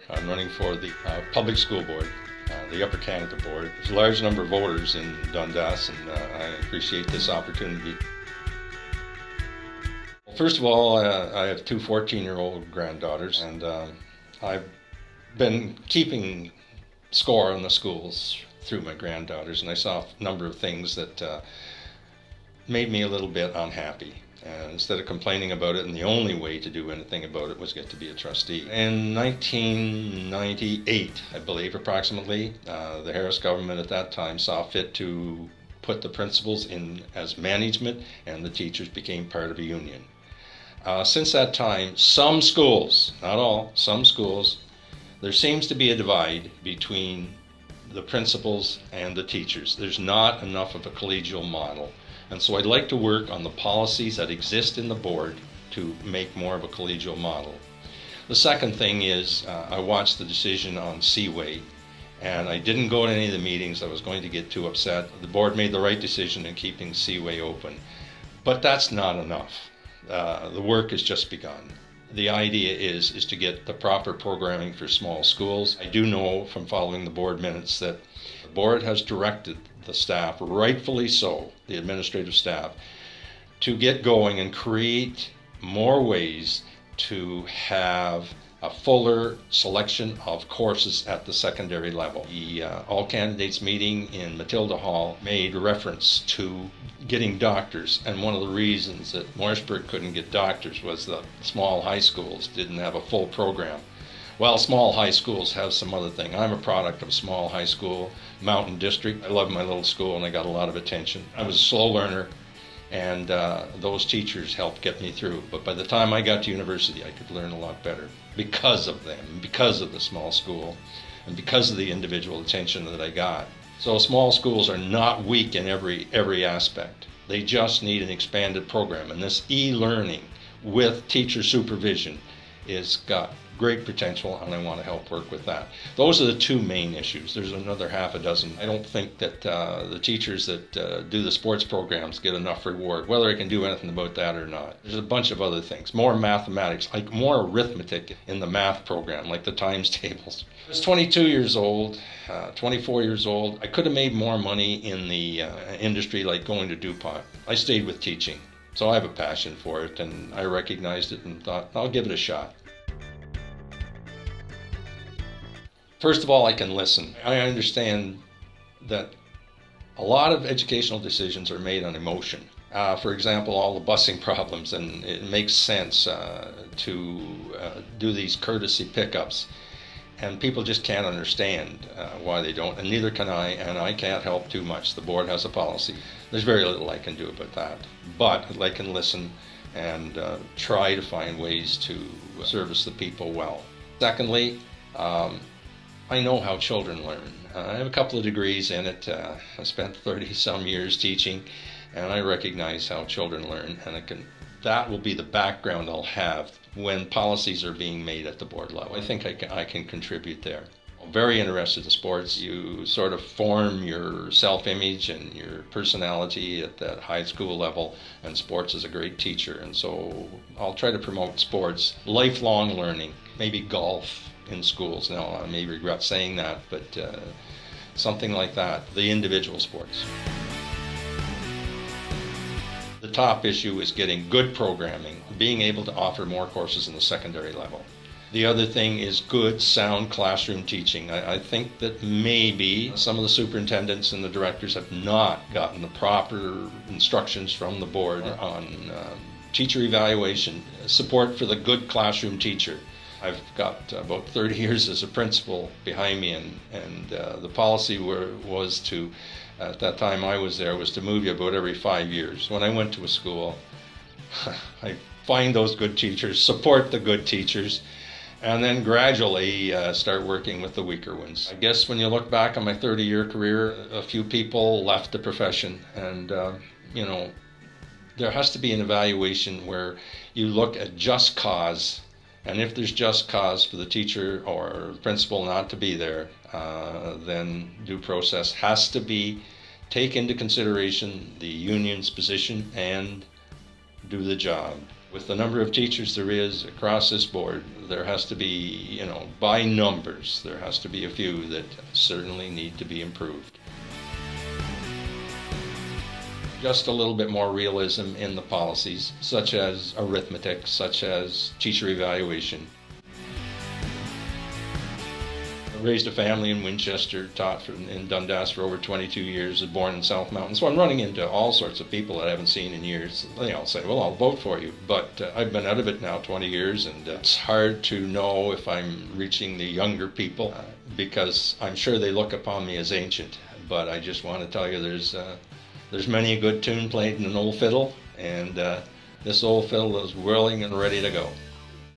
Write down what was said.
I'm running for the public school board, the Upper Canada board. There's a large number of voters in Dundas, and I appreciate this opportunity. First of all, I have two 14-year-old granddaughters, and I've been keeping score on the schools through my granddaughters, and I saw a number of things that made me a little bit unhappy. And instead of complaining about it, and the only way to do anything about it was get to be a trustee. In 1998, I believe, approximately, the Harris government at that time saw fit to put the principals in as management, and the teachers became part of a union. Since that time, some schools, not all, some schools, there seems to be a divide between the principals and the teachers. There's not enough of a collegial model. And so I'd like to work on the policies that exist in the board to make more of a collegial model. The second thing is I watched the decision on Seaway, and I didn't go to any of the meetings. I was going to get too upset. The board made the right decision in keeping Seaway open. But that's not enough. The work has just begun. The idea is to get the proper programming for small schools. I do know from following the board minutes that the board has directed the staff, rightfully so, the administrative staff, to get going and create more ways to have a fuller selection of courses at the secondary level. The all candidates meeting in Matilda Hall made reference to getting doctors, and one of the reasons that Morrisburg couldn't get doctors was the small high schools didn't have a full program. Well, small high schools have some other thing. I'm a product of a small high school, Mountain District. I love my little school, and I got a lot of attention. I was a slow learner, and those teachers helped get me through. But by the time I got to university, I could learn a lot better because of them, because of the small school, and because of the individual attention that I got. So small schools are not weak in every aspect. They just need an expanded program, and this e-learning with teacher supervision is got great potential, and I want to help work with that. Those are the two main issues. There's another half a dozen. I don't think that the teachers that do the sports programs get enough reward, whether I can do anything about that or not. There's a bunch of other things, more mathematics, like more arithmetic in the math program, like the times tables. I was 22 years old, 24 years old. I could have made more money in the industry, like going to DuPont. I stayed with teaching, so I have a passion for it, and I recognized it and thought, I'll give it a shot. First of all, I can listen. I understand that a lot of educational decisions are made on emotion. For example, all the busing problems, and it makes sense to do these courtesy pickups. And people just can't understand why they don't, and neither can I, and I can't help too much. The board has a policy. There's very little I can do about that. But I can listen and try to find ways to service the people well. Secondly, I know how children learn. I have a couple of degrees in it. I spent 30-some years teaching, and I recognize how children learn, and that will be the background I'll have when policies are being made at the board level. I think I can contribute there. I'm very interested in sports. You sort of form your self-image and your personality at that high school level, and sports is a great teacher, and so I'll try to promote sports, lifelong learning, maybe golf in schools. Now, I may regret saying that, but something like that, the individual sports. The top issue is getting good programming, being able to offer more courses in the secondary level. The other thing is good, sound classroom teaching. I think that maybe some of the superintendents and the directors have not gotten the proper instructions from the board on teacher evaluation, support for the good classroom teacher. I've got about 30 years as a principal behind me, and the policy was to, at that time I was there, was to move you about every 5 years. When I went to a school, I find those good teachers, support the good teachers, and then gradually start working with the weaker ones. I guess when you look back on my 30-year career, a few people left the profession, and you know, there has to be an evaluation where you look at just cause. And if there's just cause for the teacher or the principal not to be there, then due process has to take into consideration the union's position and do the job. With the number of teachers there is across this board, there has to be, by numbers, there has to be a few that certainly need to be improved. Just a little bit more realism in the policies, such as arithmetic, such as teacher evaluation. I raised a family in Winchester, taught in Dundas for over 22 years, was born in South Mountain. So I'm running into all sorts of people that I haven't seen in years. They all say, well, I'll vote for you. But I've been out of it now 20 years, and it's hard to know if I'm reaching the younger people because I'm sure they look upon me as ancient. But I just want to tell you there's many a good tune played in an old fiddle, and this old fiddle is whirling and ready to go.